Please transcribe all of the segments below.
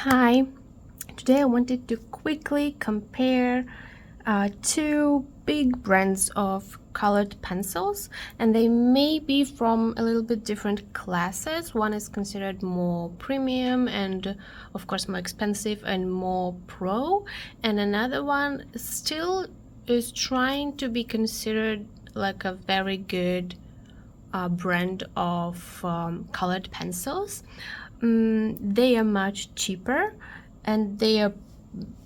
Hi, today I wanted to quickly compare two big brands of colored pencils, and they may be from a little bit different classes. One is considered more premium and of course more expensive and more pro, and another one still is trying to be considered like a very good brand of colored pencils. They are much cheaper and they are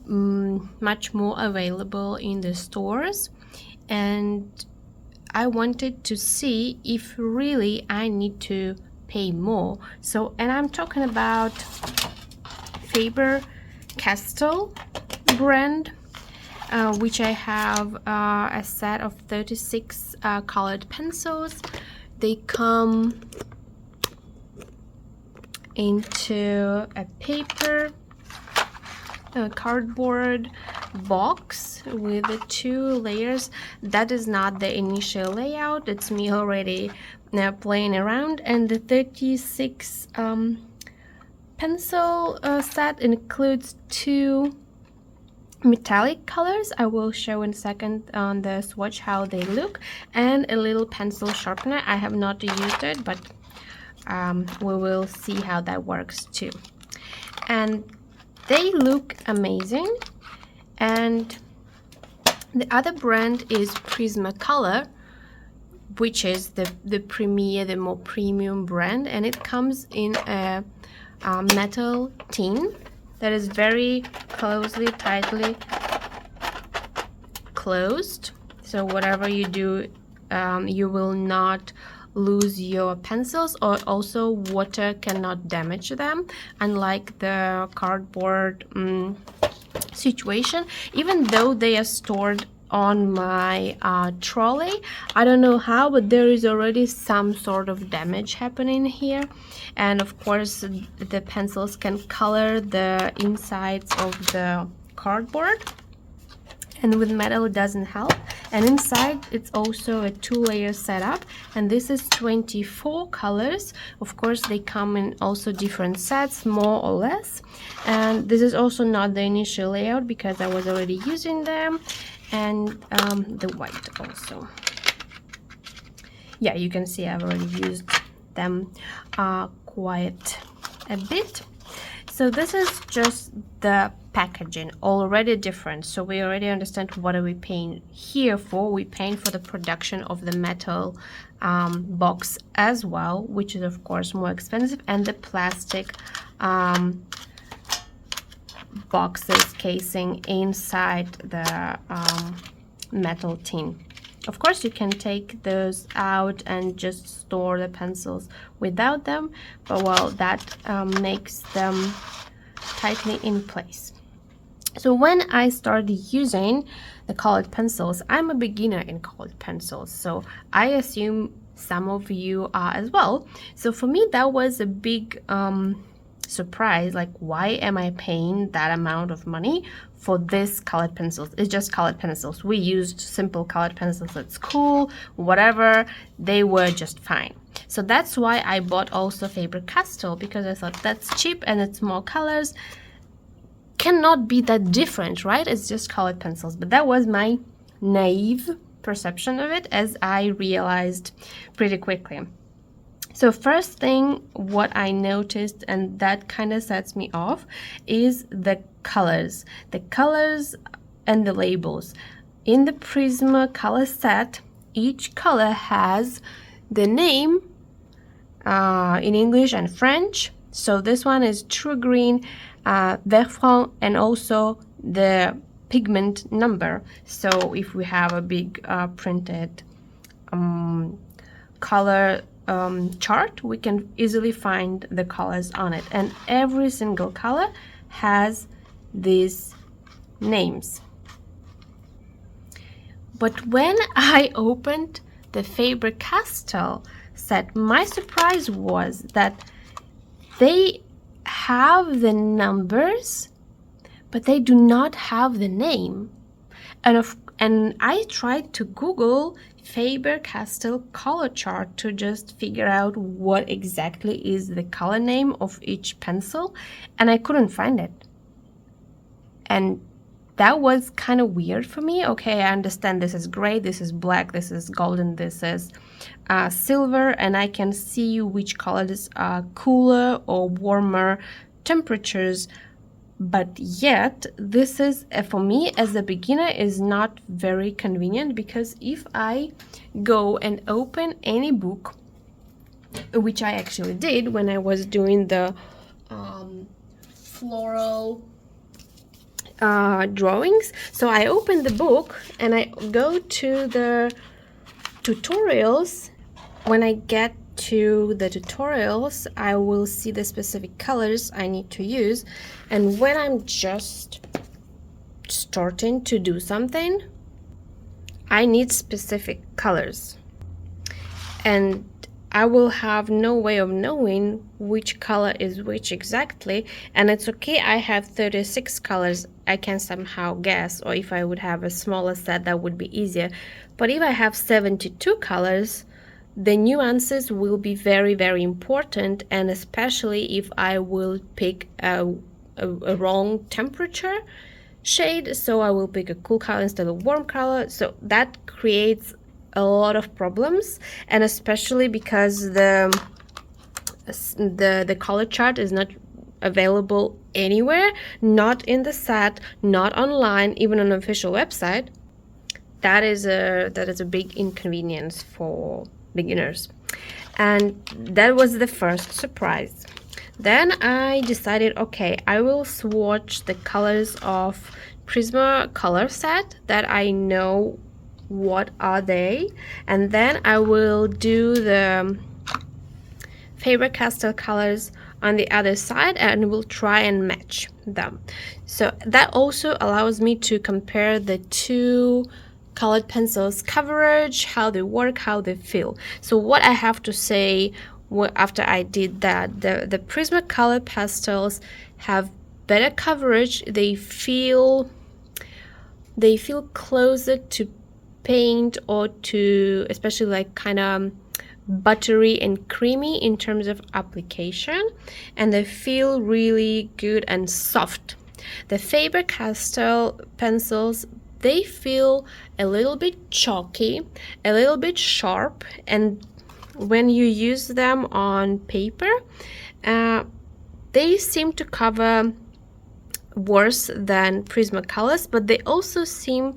much more available in the stores, and I wanted to see if really I need to pay more. And I'm talking about Faber Castell brand, which I have a set of 36 colored pencils. They come into a paper cardboard box with the two layers. That is not the initial layout, it's me already playing around. And the 36 pencil set includes two metallic colors. I will show in a second on the swatch how they look, and a little pencil sharpener. I have not used it, but we will see how that works too. And they look amazing. And the other brand is Prismacolor, which is the premier, the more premium brand, and it comes in a metal tin that is very tightly closed. So whatever you do, you will not lose your pencils, or also water cannot damage them, unlike the cardboard situation. Even though they are stored on my trolley, I don't know how, but there is already some sort of damage happening here. And of course the pencils can color the insides of the cardboard, and with metal it doesn't help. And inside it's also a two-layer setup, and this is 24 colors. Of course they come in also different sets, more or less, and this is also not the initial layout because I was already using them. And the white also, yeah, you can see I've already used them quite a bit. So this is just the packaging, already different. So we already understand what are we paying here for. We're paying for the production of the metal box as well, which is of course more expensive, and the plastic boxes casing inside the metal tin. Of course you can take those out and just store the pencils without them, but well, that makes them tightly in place. So when I started using the colored pencils, I'm a beginner in colored pencils, so I assume some of you are as well. So for me that was a big surprise, like, why am I paying that amount of money for this colored pencils? It's just colored pencils. We used simple colored pencils at school, whatever, they were just fine. So that's why I bought also Faber Castell, because I thought that's cheap and it's more colors, cannot be that different, right? It's just colored pencils. But that was my naive perception of it, as I realized pretty quickly. So first thing what I noticed, and that kind of sets me off, is the colors. The colors and the labels. In the Prismacolor set, each color has the name in English and French. So this one is True Green, Vert Franc, and also the pigment number. So if we have a big printed color chart, we can easily find the colors on it, and every single color has these names. But when I opened the Faber Castell set, my surprise was that they have the numbers, but they do not have the name. And And I tried to Google Faber Castell color chart to just figure out what exactly is the color name of each pencil, and I couldn't find it. And that was kind of weird for me. Okay, I understand this is gray, this is black, this is golden, this is silver, and I can see which colors are cooler or warmer temperatures. But yet, this is, for me as a beginner, is not very convenient, because if I go and open any book, which I actually did when I was doing the floral drawings. So I open the book and I go to the tutorials. When I get to the tutorials, I will see the specific colors I need to use, and when I'm just starting to do something, I need specific colors, and I will have no way of knowing which color is which exactly. And it's okay, I have 36 colors, I can somehow guess, or if I would have a smaller set, that would be easier. But if I have 72 colors, the nuances will be very, very important, and especially if I will pick a wrong temperature shade, so I will pick a cool color instead of warm color, so that creates a lot of problems. And especially because the color chart is not available anywhere, not in the set, not online, even on an official website. That is a big inconvenience for beginners. And that was the first surprise. Then I decided, okay, I will swatch the colors of Prismacolor set that I know what are they, and then I will do the Faber Castell colors on the other side and we'll try and match them. So that also allows me to compare the two colored pencils coverage, how they work, how they feel. So what I have to say after I did that, the Prismacolor pastels have better coverage. They feel closer to paint, or to especially like kind of buttery and creamy in terms of application, and they feel really good and soft. The Faber Castell pencils, they feel a little bit chalky, a little bit sharp, and when you use them on paper, they seem to cover worse than Prismacolors, but they also seem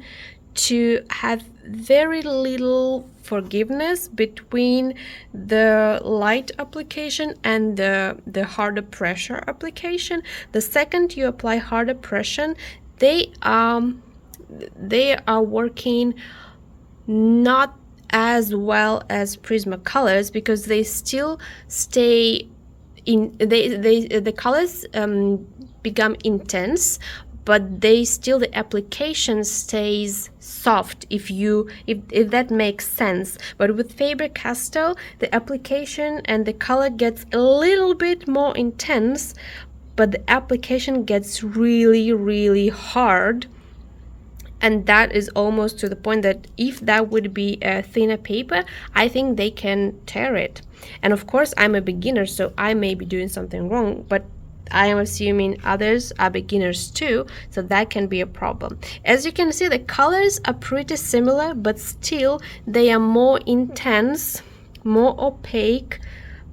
to have very little forgiveness between the light application and the harder pressure application. The second you apply harder pressure, they are working not as well as Prismacolors, because they still stay in, the colors become intense, but they still, the application stays soft, if that makes sense. But with Faber Castell, the application and the color gets a little bit more intense, but the application gets really, really hard. And that is almost to the point that if that would be a thinner paper, I think they can tear it. And of course, I'm a beginner, so I may be doing something wrong, but I am assuming others are beginners too, so that can be a problem. As you can see, the colors are pretty similar, but still they are more intense, more opaque,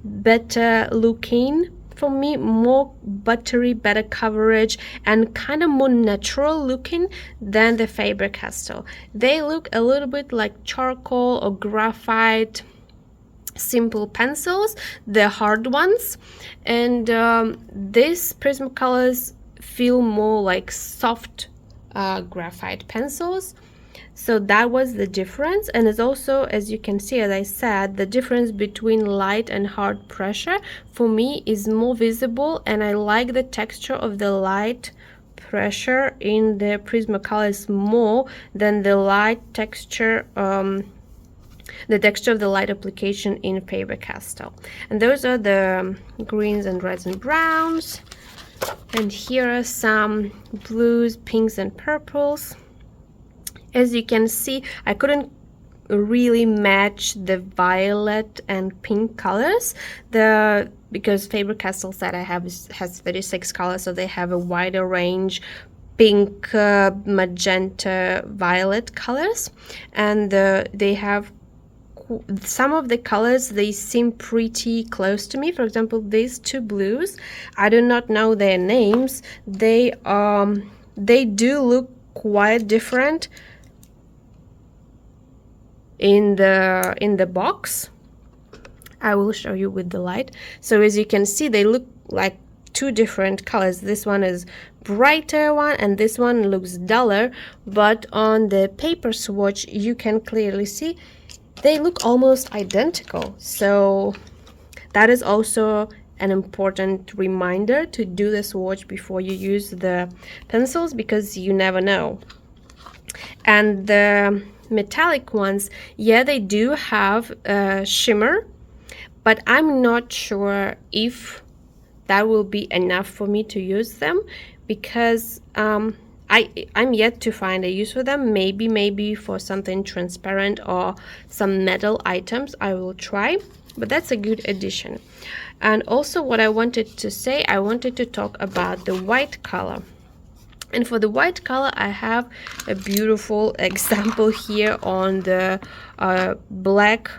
better looking. For me, more buttery, better coverage, and kind of more natural looking than the Faber Castell. They look a little bit like charcoal or graphite simple pencils, the hard ones, and these Prismacolors feel more like soft graphite pencils. So that was the difference. And it's also, as you can see, as I said, the difference between light and hard pressure for me is more visible, and I like the texture of the light pressure in the Prismacolors more than the light texture, the texture of the light application in Faber Castell. And those are the greens and reds and browns. And here are some blues, pinks, and purples. As you can see, I couldn't really match the violet and pink colors because Faber Castell that I have has 36 colors, so they have a wider range: pink, magenta, violet colors, and they have some of the colors, they seem pretty close to me. For example, these two blues, I do not know their names. They do look quite different in the box. I will show you with the light. So as you can see, they look like two different colors. This one is brighter one and this one looks duller, but on the paper swatch you can clearly see they look almost identical. So that is also an important reminder to do the swatch before you use the pencils, because you never know. And the metallic ones, yeah, they do have a shimmer, but I'm not sure if that will be enough for me to use them, because I'm yet to find a use for them. Maybe for something transparent or some metal items I will try, but that's a good addition. And also what I wanted to say, I wanted to talk about the white color. And for the white color, I have a beautiful example here on the black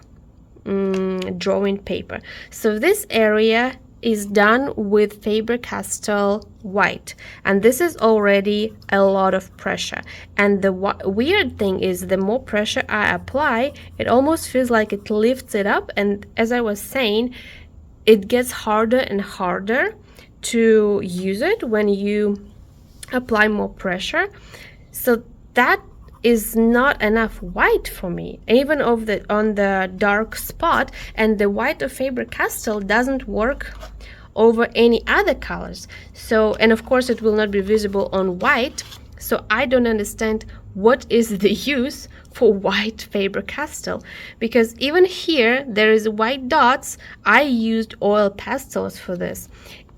drawing paper. So this area is done with Faber Castell white, and this is already a lot of pressure. And the weird thing is, the more pressure I apply, it almost feels like it lifts it up, and as I was saying, it gets harder and harder to use it when you apply more pressure. So that is not enough white for me, even on the dark spot, and the white of Faber Castell doesn't work over any other colors. So, and of course it will not be visible on white, so I don't understand what is the use for white Faber Castell, because even here there is white dots. I used oil pastels for this.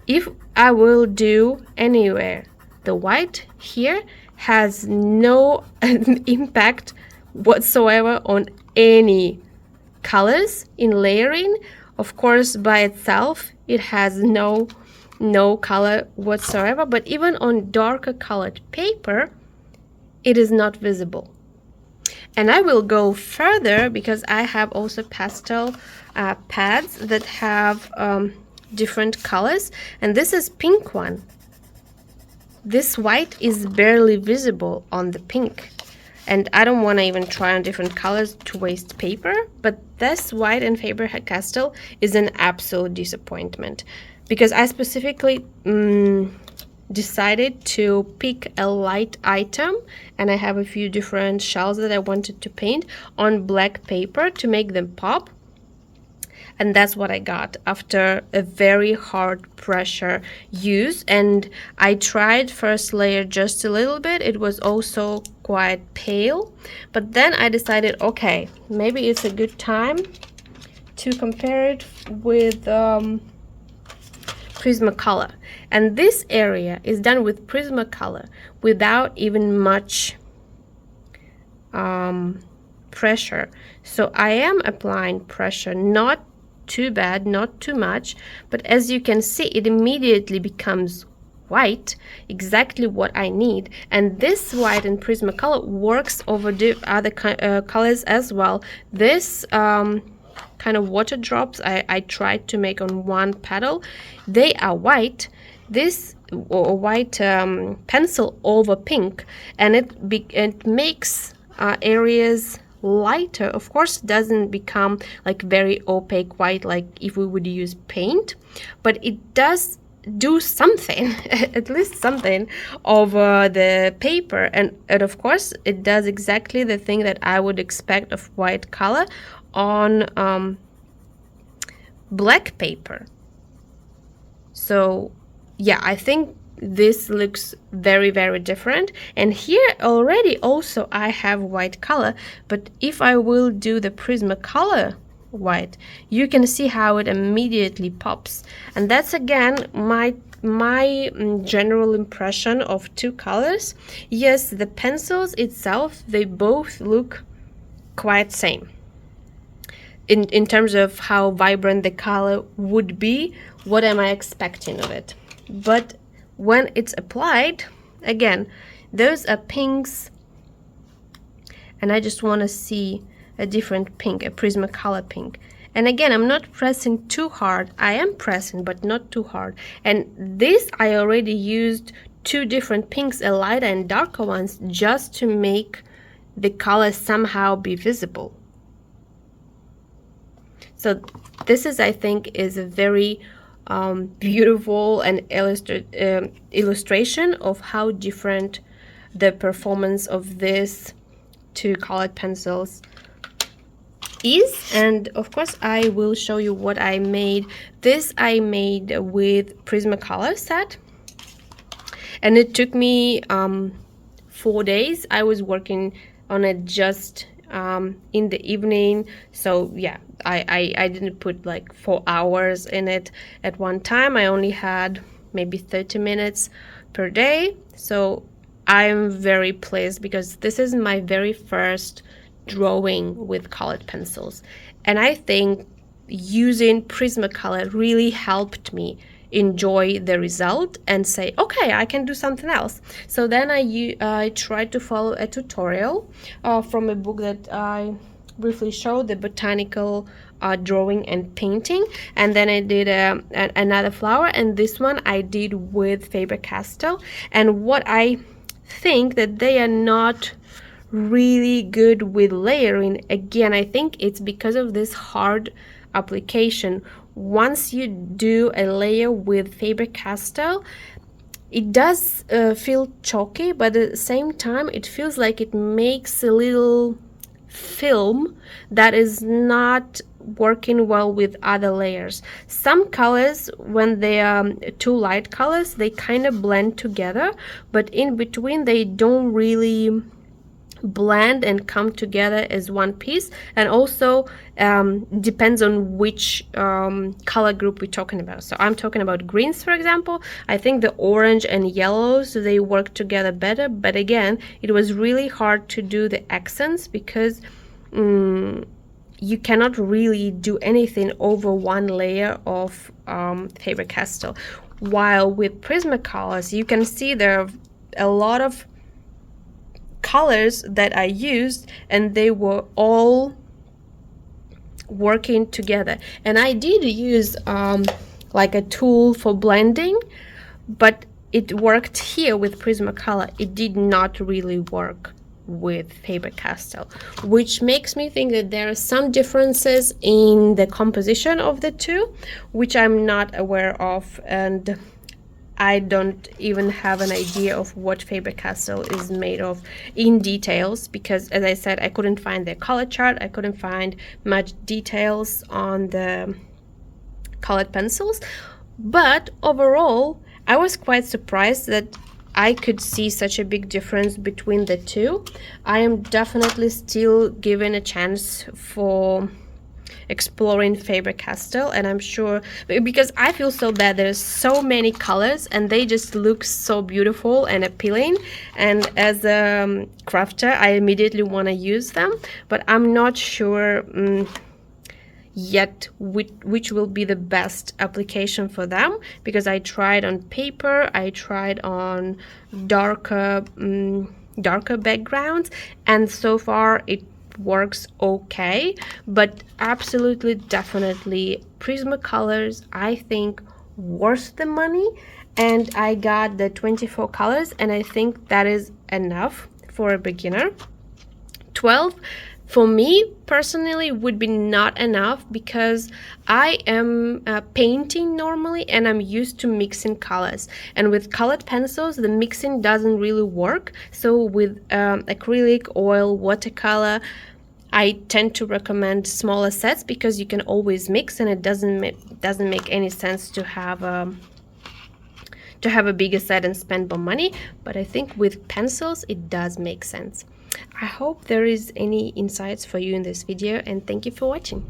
If I will do anywhere, the white here has no impact whatsoever on any colors in layering. Of course, by itself, it has no color whatsoever, but even on darker colored paper, it is not visible. And I will go further, because I have also pastel pads that have different colors, and this is pink one. This white is barely visible on the pink, and I don't want to even try on different colors to waste paper, but this white in Faber Castell is an absolute disappointment, because I specifically decided to pick a light item, and I have a few different shells that I wanted to paint on black paper to make them pop. And that's what I got after a very hard pressure use. And I tried first layer just a little bit. It was also quite pale. But then I decided, okay, maybe it's a good time to compare it with Prismacolor. And this area is done with Prismacolor without even much pressure. So I am applying pressure, not too bad, not too much, but as you can see, it immediately becomes white, exactly what I need. And this white in Prismacolor works over the other colors as well. This kind of water drops I tried to make on one petal, they are white. This white pencil over pink, and it makes areas lighter. Of course, doesn't become like very opaque white like if we would use paint, but it does do something, at least something, over the paper, and of course it does exactly the thing that I would expect of white color on black paper. So yeah, I think this looks very, very different. And here already also I have white color, but if I will do the Prismacolor white, you can see how it immediately pops. And that's again my my general impression of two colors. Yes, the pencils itself, they both look quite same in terms of how vibrant the color would be. What am I expecting of it? But when it's applied, again, those are pinks, and I just want to see a different pink, a Prismacolor pink. And again, I'm not pressing too hard. I am pressing, but not too hard. And this, I already used two different pinks, a lighter and darker ones, just to make the color somehow be visible. So this is, I think, is a very beautiful and illustration of how different the performance of these two colored pencils is. And of course, I will show you what I made. This I made with Prismacolor set, and it took me 4 days. I was working on it just in the evening, so yeah, I didn't put like 4 hours in it at one time. I only had maybe 30 minutes per day. So I'm very pleased because this is my very first drawing with colored pencils, and I think using Prismacolor really helped me enjoy the result and say, okay, I can do something else. So then I tried to follow a tutorial from a book that I briefly showed, the Botanical Drawing and Painting, and then I did another flower, and this one I did with Faber Castell. And what I think that they are not really good with layering, again, I think it's because of this hard application. Once you do a layer with Faber Castell, it does feel chalky, but at the same time it feels like it makes a little film that is not working well with other layers. Some colors, when they are two light colors, they kind of blend together, but in between they don't really blend and come together as one piece. And also depends on which color group we're talking about. So I'm talking about greens, for example. I think the orange and yellows, they work together better, but again, it was really hard to do the accents because you cannot really do anything over one layer of Faber Castell. While with Prismacolors, you can see there are a lot of colors that I used, and they were all working together. And I did use like a tool for blending, but it worked here with Prismacolor. It did not really work with Faber Castell, which makes me think that there are some differences in the composition of the two, which I'm not aware of, and I don't even have an idea of what Faber Castell is made of in details, because as I said, I couldn't find their color chart. I couldn't find much details on the colored pencils. But overall, I was quite surprised that I could see such a big difference between the two. I am definitely still giving a chance for exploring Faber Castell, and I'm sure, because I feel so bad, there's so many colors and they just look so beautiful and appealing, and as a crafter I immediately want to use them, but I'm not sure yet which will be the best application for them, because I tried on paper, I tried on darker backgrounds, and so far it works okay. But absolutely, definitely Prismacolors, I think, worth the money, and I got the 24 colors, and I think that is enough for a beginner. 12 for me personally would be not enough, because I am painting normally and I'm used to mixing colors, and with colored pencils the mixing doesn't really work. So with acrylic, oil, watercolor, I tend to recommend smaller sets because you can always mix, and it doesn't make any sense to have a bigger set and spend more money. But I think with pencils it does make sense. I hope there is any insights for you in this video, and thank you for watching.